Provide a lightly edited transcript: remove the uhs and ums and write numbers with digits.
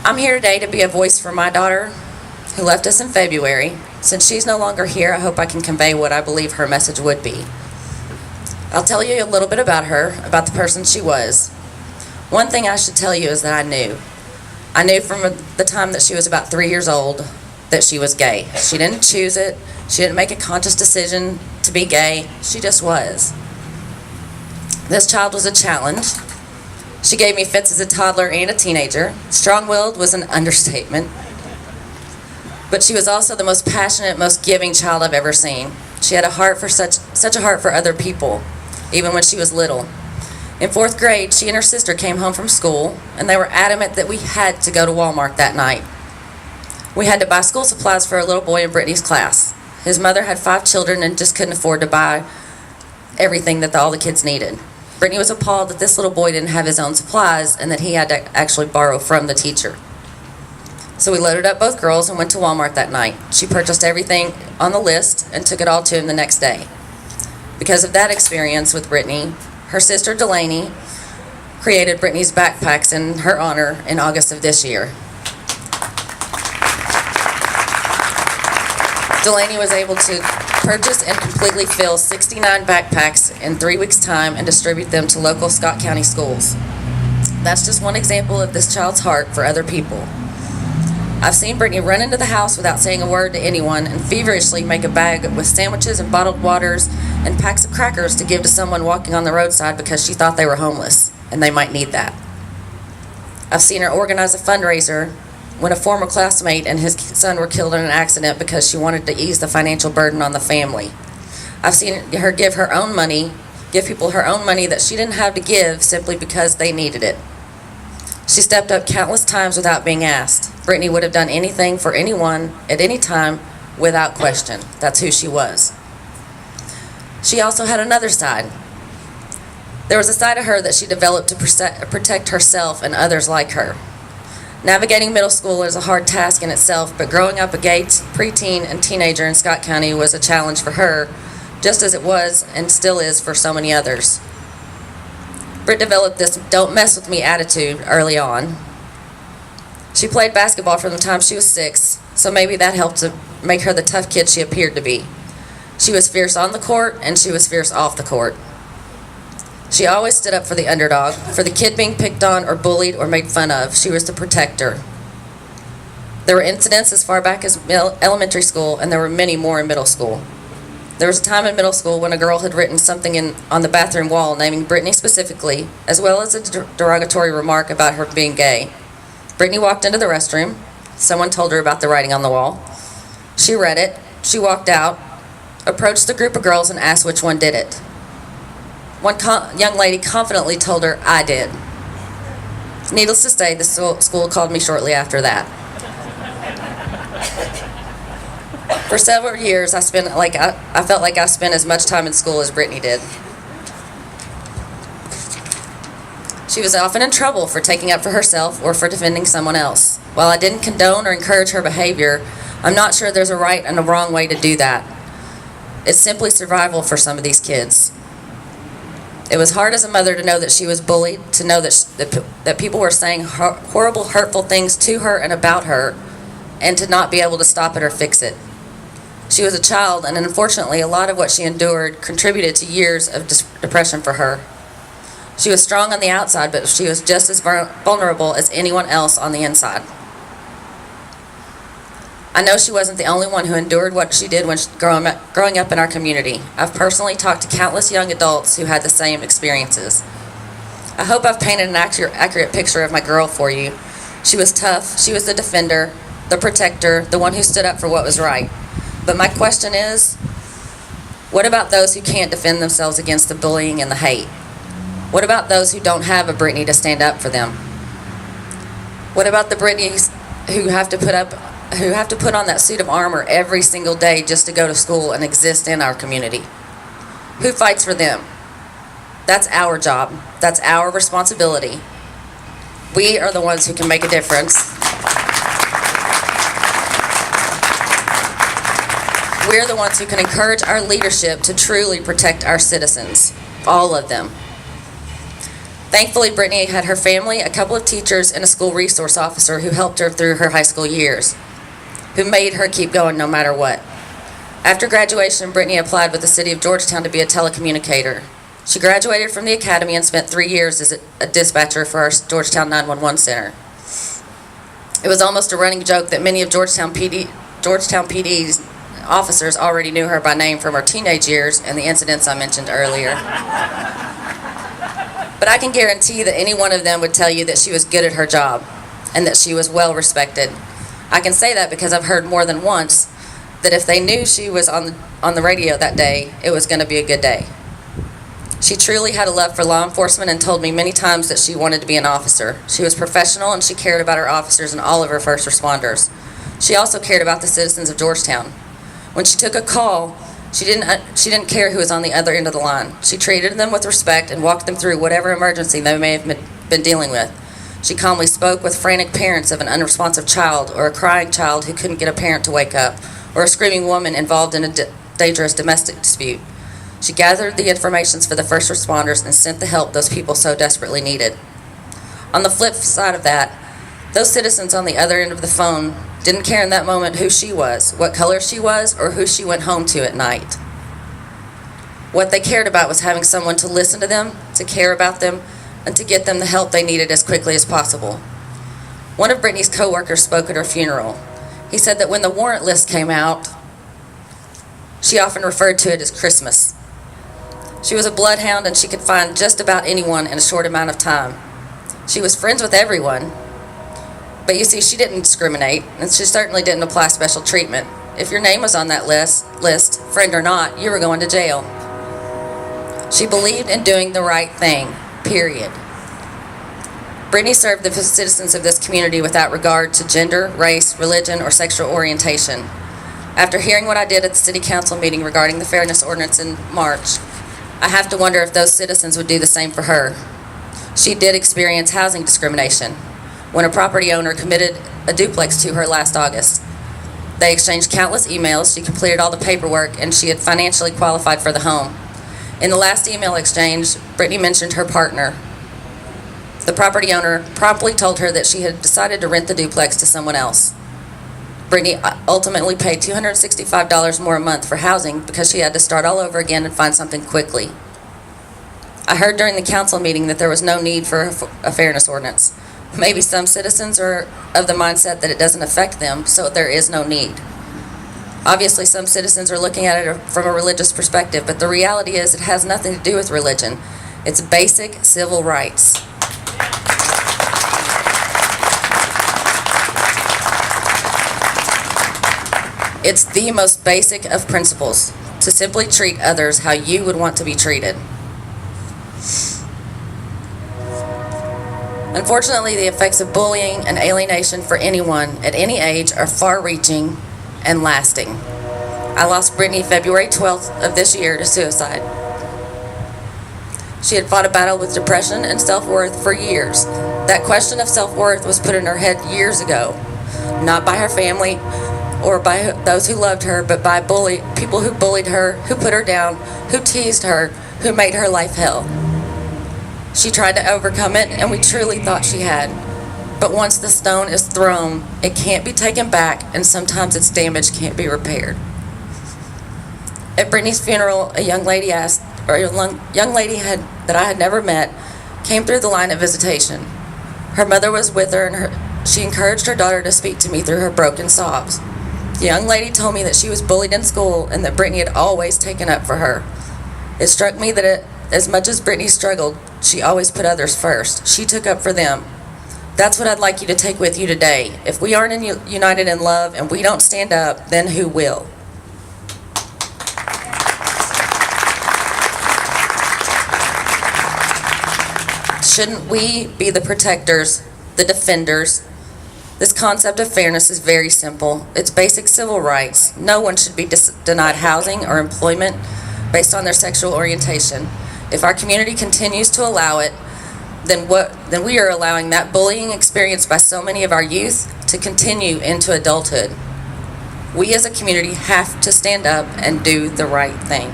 I'm here today to be a voice for my daughter who left us in February. Since she's no longer here, I hope I can convey what I believe her message would be. I'll tell you a little bit about her, about the person she was. One thing I should tell you is that I knew. I knew from the time that she was about 3 years old that she was gay. She didn't choose it. She didn't make a conscious decision to be gay. She just was. This child was a challenge. She gave me fits as a toddler and a teenager. Strong-willed was an understatement. But she was also the most passionate, most giving child I've ever seen. She had a heart for such a heart for other people, even when she was little. In 4th grade, she and her sister came home from school, and they were adamant that we had to go to Walmart that night. We had to buy school supplies for a little boy in Brittany's class. His mother had 5 children and just couldn't afford to buy everything that all the kids needed. Brittany was appalled that this little boy didn't have his own supplies and that he had to actually borrow from the teacher. So we loaded up both girls and went to Walmart that night. She purchased everything on the list and took it all to him the next day. Because of that experience with Brittany, her sister Delaney created Brittany's backpacks in her honor in August of this year. Delaney was able to purchase and completely fill 69 backpacks in 3 weeks' time and distribute them to local Scott County schools. That's just one example of this child's heart for other people. I've seen Brittany run into the house without saying a word to anyone and feverishly make a bag with sandwiches and bottled waters and packs of crackers to give to someone walking on the roadside because she thought they were homeless and they might need that. I've seen her organize a fundraiser when a former classmate and his son were killed in an accident because she wanted to ease the financial burden on the family. I've seen her give people her own money that she didn't have to give simply because they needed it. She stepped up countless times without being asked. Brittany would have done anything for anyone at any time without question. That's who she was. She also had another side. There was a side of her that she developed to protect herself and others like her. Navigating middle school is a hard task in itself, but growing up a gay preteen and teenager in Scott County was a challenge for her, just as it was and still is for so many others. Britt developed this "don't mess with me" attitude early on. She played basketball from the time she was 6, so maybe that helped to make her the tough kid she appeared to be. She was fierce on the court, and she was fierce off the court. She always stood up for the underdog, for the kid being picked on or bullied or made fun of. She was the protector. There were incidents as far back as elementary school, and there were many more in middle school. There was a time in middle school when a girl had written something on the bathroom wall naming Brittany specifically, as well as a derogatory remark about her being gay. Brittany walked into the restroom. Someone told her about the writing on the wall. She read it. She walked out, approached the group of girls, and asked which one did it. One young lady confidently told her, "I did." Needless to say, the school called me shortly after that. For several years, I felt like I spent as much time in school as Brittany did. She was often in trouble for taking up for herself or for defending someone else. While I didn't condone or encourage her behavior, I'm not sure there's a right and a wrong way to do that. It's simply survival for some of these kids. It was hard as a mother to know that she was bullied, to know that people were saying horrible, hurtful things to her and about her, and to not be able to stop it or fix it. She was a child, and unfortunately, a lot of what she endured contributed to years of depression for her. She was strong on the outside, but she was just as vulnerable as anyone else on the inside. I know she wasn't the only one who endured what she did when growing up in our community. I've personally talked to countless young adults who had the same experiences. I hope I've painted an accurate picture of my girl for you. She was tough. She was the defender, the protector, the one who stood up for what was right. But my question is, what about those who can't defend themselves against the bullying and the hate? What about those who don't have a Brittany to stand up for them? What about the Brittany's who have to put on that suit of armor every single day just to go to school and exist in our community? Who fights for them? That's our job. That's our responsibility. We are the ones who can make a difference. We're the ones who can encourage our leadership to truly protect our citizens, all of them. Thankfully, Brittany had her family, a couple of teachers, and a school resource officer who helped her through her high school years, who made her keep going no matter what. After graduation, Brittany applied with the city of Georgetown to be a telecommunicator. She graduated from the academy and spent 3 years as a dispatcher for our Georgetown 911 center. It was almost a running joke that many of Georgetown PD's officers already knew her by name from her teenage years and the incidents I mentioned earlier. But I can guarantee that any one of them would tell you that she was good at her job and that she was well respected. I can say that because I've heard more than once that if they knew she was on the radio that day, it was going to be a good day. She truly had a love for law enforcement and told me many times that she wanted to be an officer. She was professional and she cared about her officers and all of her first responders. She also cared about the citizens of Georgetown. When she took a call, she didn't care who was on the other end of the line. She treated them with respect and walked them through whatever emergency they may have been dealing with. She calmly spoke with frantic parents of an unresponsive child or a crying child who couldn't get a parent to wake up, or a screaming woman involved in a dangerous domestic dispute. She gathered the information for the first responders and sent the help those people so desperately needed. On the flip side of that, those citizens on the other end of the phone didn't care in that moment who she was, what color she was, or who she went home to at night. What they cared about was having someone to listen to them, to care about them, and to get them the help they needed as quickly as possible. One of Brittany's co-workers spoke at her funeral. He said that when the warrant list came out, she often referred to it as Christmas. She was a bloodhound and she could find just about anyone in a short amount of time. She was friends with everyone, but you see, she didn't discriminate, and she certainly didn't apply special treatment. If your name was on that list, friend or not, you were going to jail. She believed in doing the right thing, period. Brittany served the citizens of this community without regard to gender, race, religion, or sexual orientation. After hearing what I did at the city council meeting regarding the fairness ordinance in March, I have to wonder if those citizens would do the same for her. She did experience housing discrimination when a property owner committed a duplex to her last August. They exchanged countless emails, she completed all the paperwork, and she had financially qualified for the home. In the last email exchange, Brittany mentioned her partner. The property owner promptly told her that she had decided to rent the duplex to someone else. Brittany ultimately paid $265 more a month for housing because she had to start all over again and find something quickly. I heard during the council meeting that there was no need for a fairness ordinance. Maybe some citizens are of the mindset that it doesn't affect them, so there is no need. Obviously, some citizens are looking at it from a religious perspective, but the reality is it has nothing to do with religion. It's basic civil rights. It's the most basic of principles, to simply treat others how you would want to be treated. Unfortunately, the effects of bullying and alienation for anyone at any age are far-reaching and lasting. I lost Brittany February 12th of this year to suicide. She had fought a battle with depression and self-worth for years. That question of self-worth was put in her head years ago, not by her family or by those who loved her, but by people who bullied her, who put her down, who teased her, who made her life hell. She tried to overcome it, and we truly thought she had. But once the stone is thrown, it can't be taken back, and sometimes its damage can't be repaired. At Brittany's funeral, a young lady that I had never met came through the line of visitation. Her mother was with her, and she encouraged her daughter to speak to me through her broken sobs. The young lady told me that she was bullied in school and that Brittany had always taken up for her. It struck me that as much as Brittany struggled, she always put others first. She took up for them. That's what I'd like you to take with you today. If we aren't united in love and we don't stand up, then who will? Shouldn't we be the protectors, the defenders? This concept of fairness is very simple. It's basic civil rights. No one should be denied housing or employment based on their sexual orientation. If our community continues to allow it, then we are allowing that bullying experienced by so many of our youth to continue into adulthood. We as a community have to stand up and do the right thing.